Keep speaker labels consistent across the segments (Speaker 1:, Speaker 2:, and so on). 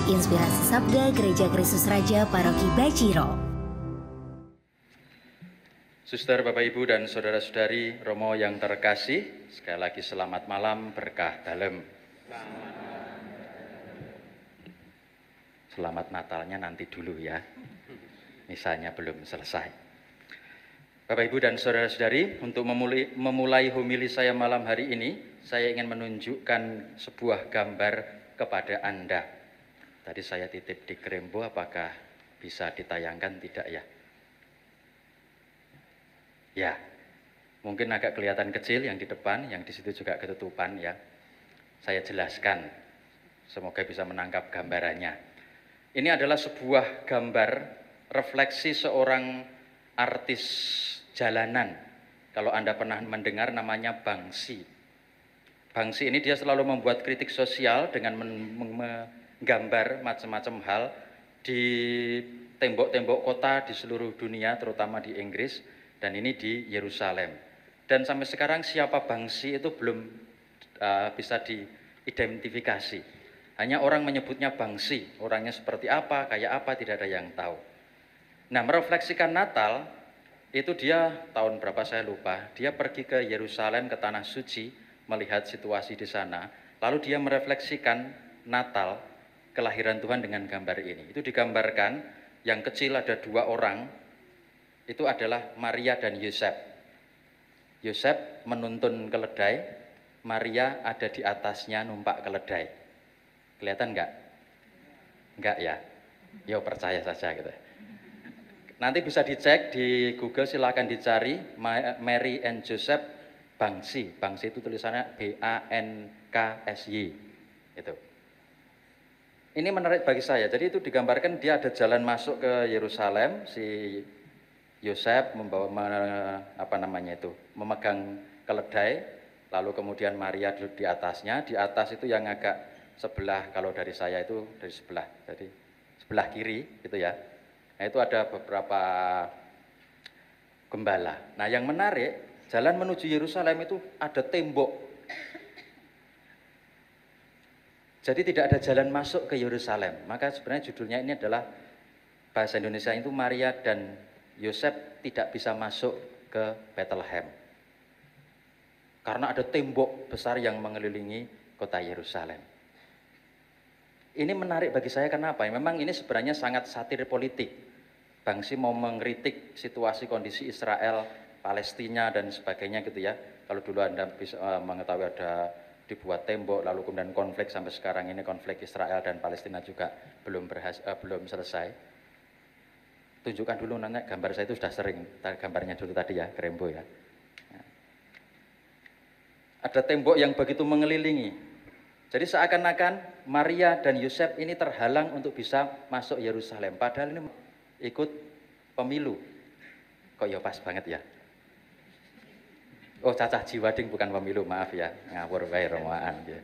Speaker 1: Inspirasi Sabda Gereja Kristus Raja Paroki Baciro.
Speaker 2: Suster, Bapak, Ibu, dan saudara-saudari Romo yang terkasih, sekali lagi selamat malam, berkah dalem. Selamat Natalnya nanti dulu ya, misalnya belum selesai. Bapak, Ibu, dan saudara-saudari, untuk memulai homili saya malam hari ini, saya ingin menunjukkan sebuah gambar kepada Anda. Tadi saya titip di Krembo, apakah bisa ditayangkan tidak ya? Ya, mungkin agak kelihatan kecil yang di depan, yang di situ juga ketutupan ya. Saya jelaskan, semoga bisa menangkap gambarannya. Ini adalah sebuah gambar refleksi seorang artis jalanan. Kalau Anda pernah mendengar namanya Banksy. Banksy ini dia selalu membuat kritik sosial dengan menggambar macam-macam hal di tembok-tembok kota di seluruh dunia, terutama di Inggris, dan ini di Yerusalem. Dan sampai sekarang siapa Banksy itu belum bisa diidentifikasi. Hanya orang menyebutnya Banksy, orangnya seperti apa, kayak apa, tidak ada yang tahu. Nah, merefleksikan Natal, itu dia tahun berapa saya lupa, dia pergi ke Yerusalem, ke Tanah Suci, melihat situasi di sana, lalu dia merefleksikan Natal, kelahiran Tuhan dengan gambar ini. Itu digambarkan, yang kecil ada dua orang, itu adalah Maria dan Yosef. Yosef menuntun keledai, Maria ada di atasnya numpak keledai. Kelihatan enggak? Enggak ya? Yo, percaya saja gitu. Nanti bisa dicek di Google, silakan dicari Mary and Joseph Banksy. Banksy itu tulisannya B-A-N-K-S-Y. Itu. Ini menarik bagi saya. Jadi itu digambarkan dia ada jalan masuk ke Yerusalem, si Yosef memegang keledai, lalu kemudian Maria duduk di atasnya. Di atas itu yang agak sebelah, kalau dari saya itu dari sebelah, jadi sebelah kiri gitu ya. Nah, itu ada beberapa gembala. Nah, yang menarik, jalan menuju Yerusalem itu ada tembok. Jadi tidak ada jalan masuk ke Yerusalem. Maka sebenarnya judulnya ini adalah, bahasa Indonesia itu Maria dan Yosef tidak bisa masuk ke Bethlehem. Karena ada tembok besar yang mengelilingi kota Yerusalem. Ini menarik bagi saya karena apa? Memang ini sebenarnya sangat satir politik. Banksy mau mengkritik situasi kondisi Israel, Palestina dan sebagainya gitu ya. Kalau dulu Anda bisa mengetahui ada dibuat tembok, lalu kemudian konflik sampai sekarang ini, konflik Israel dan Palestina juga belum selesai. Tunjukkan dulu nanya, gambar saya itu sudah sering, gambarnya dulu tadi ya, Krembo ya. Ada tembok yang begitu mengelilingi. Jadi seakan-akan Maria dan Yosef ini terhalang untuk bisa masuk Yerusalem. Padahal ini ikut pemilu. Kok ya pas banget ya. Oh, cacah jiwa ding, bukan pemilu, maaf ya, ngawur wae romaan ya.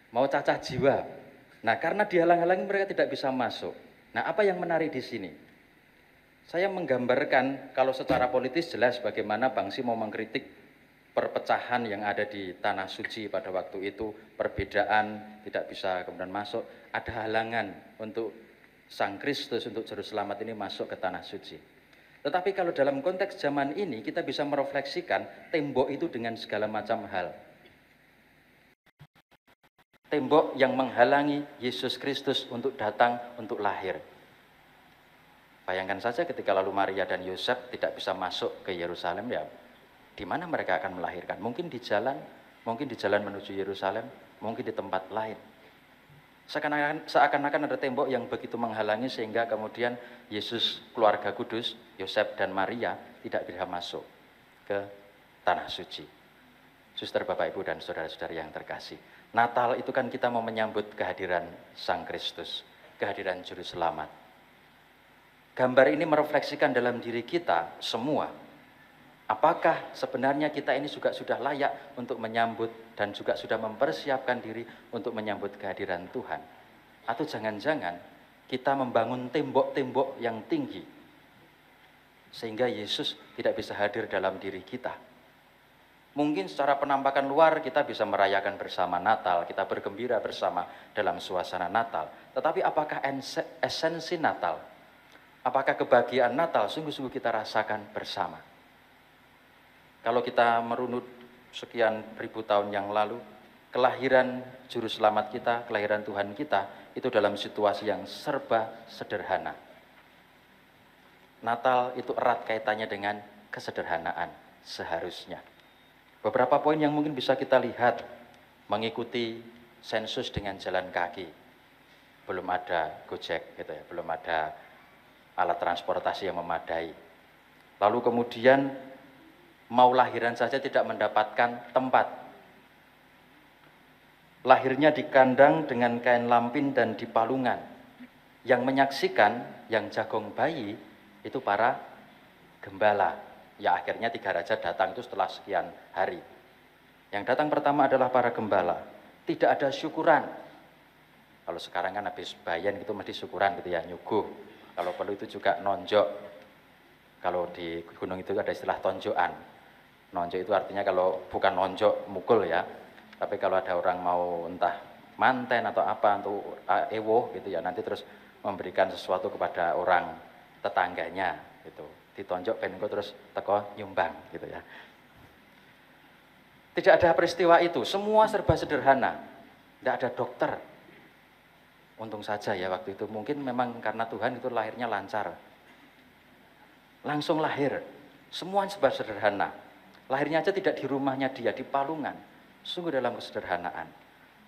Speaker 2: Mau cacah jiwa. Nah, karena dihalang-halangi mereka tidak bisa masuk. Nah, apa yang menarik di sini? Saya menggambarkan kalau secara politis jelas bagaimana Banksy mau mengkritik perpecahan yang ada di Tanah Suci pada waktu itu, perbedaan tidak bisa kemudian masuk, ada halangan untuk Sang Kristus, untuk Juru Selamat ini masuk ke Tanah Suci. Tetapi kalau dalam konteks zaman ini kita bisa merefleksikan tembok itu dengan segala macam hal. Tembok yang menghalangi Yesus Kristus untuk datang, untuk lahir. Bayangkan saja ketika lalu Maria dan Yosef tidak bisa masuk ke Yerusalem, ya di mana mereka akan melahirkan? Mungkin di jalan menuju Yerusalem, mungkin di tempat lain. Seakan-akan ada tembok yang begitu menghalangi sehingga kemudian Yesus, keluarga kudus, Yosef dan Maria tidak bisa masuk ke Tanah Suci. Suster, Bapak, Ibu, dan saudara-saudari yang terkasih, Natal itu kan kita mau menyambut kehadiran Sang Kristus, kehadiran Juru Selamat. Gambar ini merefleksikan dalam diri kita semua. Apakah sebenarnya kita ini juga sudah layak untuk menyambut dan juga sudah mempersiapkan diri untuk menyambut kehadiran Tuhan? Atau jangan-jangan kita membangun tembok-tembok yang tinggi sehingga Yesus tidak bisa hadir dalam diri kita. Mungkin secara penampakan luar kita bisa merayakan bersama Natal, kita bergembira bersama dalam suasana Natal. Tetapi apakah esensi Natal? Apakah kebahagiaan Natal sungguh-sungguh kita rasakan bersama? Kalau kita merunut sekian ribu tahun yang lalu, kelahiran juru selamat kita, kelahiran Tuhan kita, itu dalam situasi yang serba sederhana. Natal itu erat kaitannya dengan kesederhanaan seharusnya. Beberapa poin yang mungkin bisa kita lihat, mengikuti sensus dengan jalan kaki. Belum ada Gojek gitu ya, belum ada alat transportasi yang memadai. Lalu kemudian mau lahiran saja tidak mendapatkan tempat. Lahirnya di kandang dengan kain lampin dan di palungan. Yang menyaksikan, yang jagong bayi, itu para gembala. Ya akhirnya 3 raja datang itu setelah sekian hari. Yang datang pertama adalah para gembala. Tidak ada syukuran. Kalau sekarang kan habis bayan gitu mesti syukuran gitu ya, nyuguh. Kalau perlu itu juga nonjok. Kalau di gunung itu ada istilah tonjokan. Nonjok itu artinya kalau bukan nonjok mukul ya. Tapi kalau ada orang mau entah manten atau apa untuk ewoh gitu ya, nanti terus memberikan sesuatu kepada orang tetangganya gitu. Ditonjok penko terus teko nyumbang gitu ya. Tidak ada peristiwa itu, semua serba sederhana. Tidak ada dokter. Untung saja ya waktu itu, mungkin memang karena Tuhan itu lahirnya lancar. Langsung lahir, semua serba sederhana. Lahirnya aja tidak di rumahnya dia, di palungan. Sungguh dalam kesederhanaan.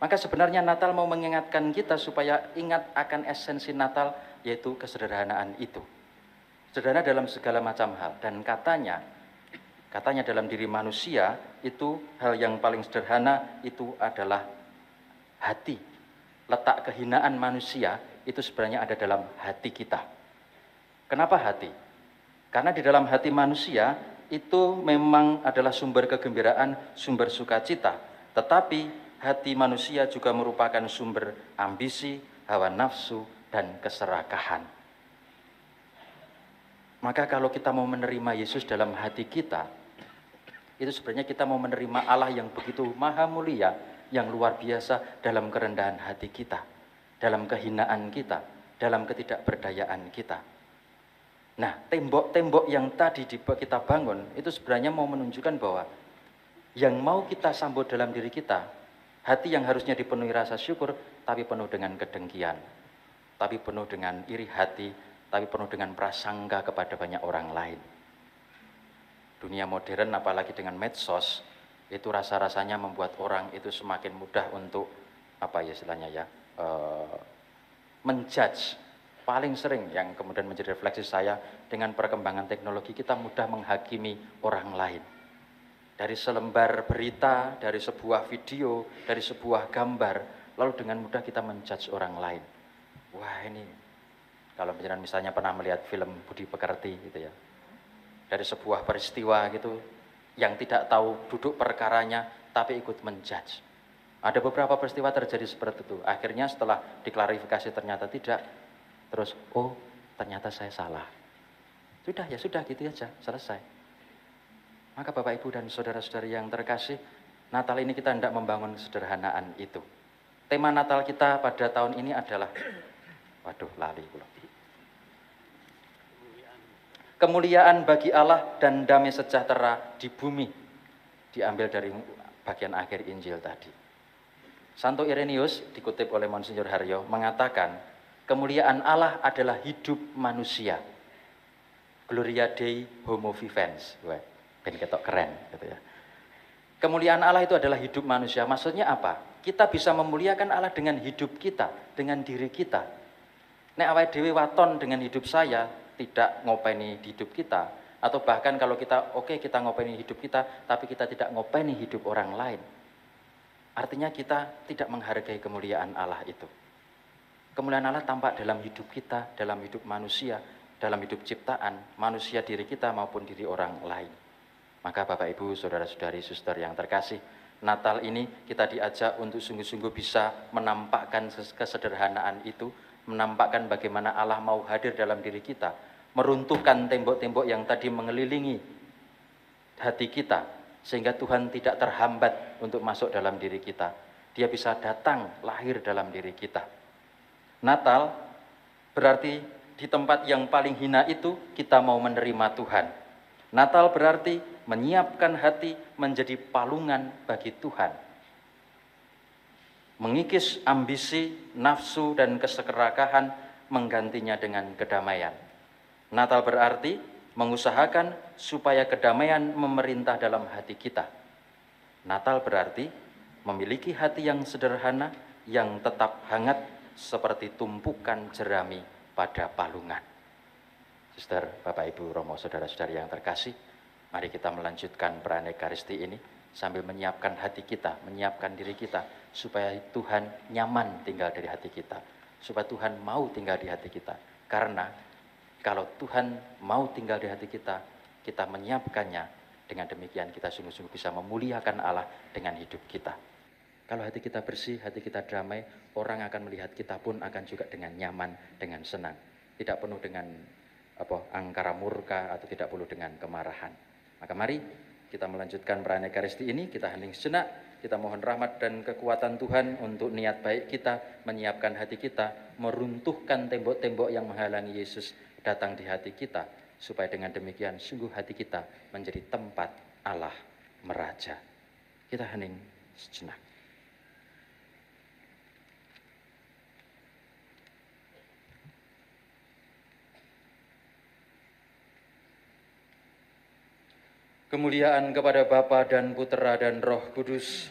Speaker 2: Maka sebenarnya Natal mau mengingatkan kita supaya ingat akan esensi Natal, yaitu kesederhanaan itu. Sederhana dalam segala macam hal. Dan katanya dalam diri manusia itu hal yang paling sederhana itu adalah hati. Letak kehinaan manusia itu sebenarnya ada dalam hati kita. Kenapa hati? Karena di dalam hati manusia itu memang adalah sumber kegembiraan, sumber sukacita. Tetapi hati manusia juga merupakan sumber ambisi, hawa nafsu, dan keserakahan. Maka kalau kita mau menerima Yesus dalam hati kita, itu sebenarnya kita mau menerima Allah yang begitu maha mulia, yang luar biasa dalam kerendahan hati kita, dalam kehinaan kita, dalam ketidakberdayaan kita. Nah, tembok-tembok yang tadi kita bangun, itu sebenarnya mau menunjukkan bahwa yang mau kita sambut dalam diri kita, hati yang harusnya dipenuhi rasa syukur, tapi penuh dengan kedengkian, tapi penuh dengan iri hati, tapi penuh dengan prasangka kepada banyak orang lain. Dunia modern apalagi dengan medsos, itu rasa-rasanya membuat orang itu semakin mudah untuk, apa ya istilahnya ya, menjudge. Paling sering yang kemudian menjadi refleksi saya, dengan perkembangan teknologi kita mudah menghakimi orang lain. Dari selembar berita, dari sebuah video, dari sebuah gambar, lalu dengan mudah kita menjudge orang lain. Wah ini, kalau misalnya pernah melihat film Budi Pekerti gitu ya, dari sebuah peristiwa gitu, yang tidak tahu duduk perkaranya, tapi ikut menjudge. Ada beberapa peristiwa terjadi seperti itu. Akhirnya setelah diklarifikasi ternyata tidak, terus oh ternyata saya salah. Sudah ya sudah gitu aja, selesai. Maka Bapak Ibu dan saudara-saudari yang terkasih, Natal ini kita hendak membangun kesederhanaan itu. Tema Natal kita pada tahun ini adalah, waduh lali pula. Kemuliaan bagi Allah dan damai sejahtera di bumi. Diambil dari bagian akhir Injil tadi. Santo Irenaeus dikutip oleh Monsinyur Haryo mengatakan, kemuliaan Allah adalah hidup manusia. Gloria Dei Homo Vivens. Wah, ben ketok keren gitu ya. Kemuliaan Allah itu adalah hidup manusia. Maksudnya apa? Kita bisa memuliakan Allah dengan hidup kita, dengan diri kita. Nek awake dhewe waton dengan hidup saya, tidak ngopeni hidup kita, atau bahkan kalau kita kita ngopeni hidup kita, tapi kita tidak ngopeni hidup orang lain, artinya kita tidak menghargai kemuliaan Allah itu. Kemuliaan Allah tampak dalam hidup kita, dalam hidup manusia, dalam hidup ciptaan, manusia diri kita maupun diri orang lain. Maka Bapak Ibu, saudara-saudari, suster yang terkasih, Natal ini kita diajak untuk sungguh-sungguh bisa menampakkan kesederhanaan itu, menampakkan bagaimana Allah mau hadir dalam diri kita, meruntuhkan tembok-tembok yang tadi mengelilingi hati kita, sehingga Tuhan tidak terhambat untuk masuk dalam diri kita. Dia bisa datang, lahir dalam diri kita. Natal berarti di tempat yang paling hina itu kita mau menerima Tuhan. Natal berarti menyiapkan hati menjadi palungan bagi Tuhan. Mengikis ambisi, nafsu, dan keserakahan, menggantinya dengan kedamaian. Natal berarti mengusahakan supaya kedamaian memerintah dalam hati kita. Natal berarti memiliki hati yang sederhana, yang tetap hangat seperti tumpukan jerami pada palungan. Suster, Bapak, Ibu, Romo, saudara-saudari yang terkasih, mari kita melanjutkan perayaan Ekaristi ini sambil menyiapkan hati kita, menyiapkan diri kita, supaya Tuhan nyaman tinggal dari hati kita, supaya Tuhan mau tinggal di hati kita. Karena kalau Tuhan mau tinggal di hati kita, kita menyiapkannya, dengan demikian kita sungguh-sungguh bisa memuliakan Allah dengan hidup kita. Kalau hati kita bersih, hati kita damai, orang akan melihat kita pun akan juga dengan nyaman, dengan senang. Tidak penuh dengan angkara murka atau tidak perlu dengan kemarahan. Maka mari kita melanjutkan perayaan Ekaristi ini, kita hening sejenak, kita mohon rahmat dan kekuatan Tuhan untuk niat baik kita, menyiapkan hati kita, meruntuhkan tembok-tembok yang menghalangi Yesus datang di hati kita, supaya dengan demikian sungguh hati kita menjadi tempat Allah meraja. Kita hening sejenak. Kemuliaan kepada Bapa dan Putera dan Roh Kudus,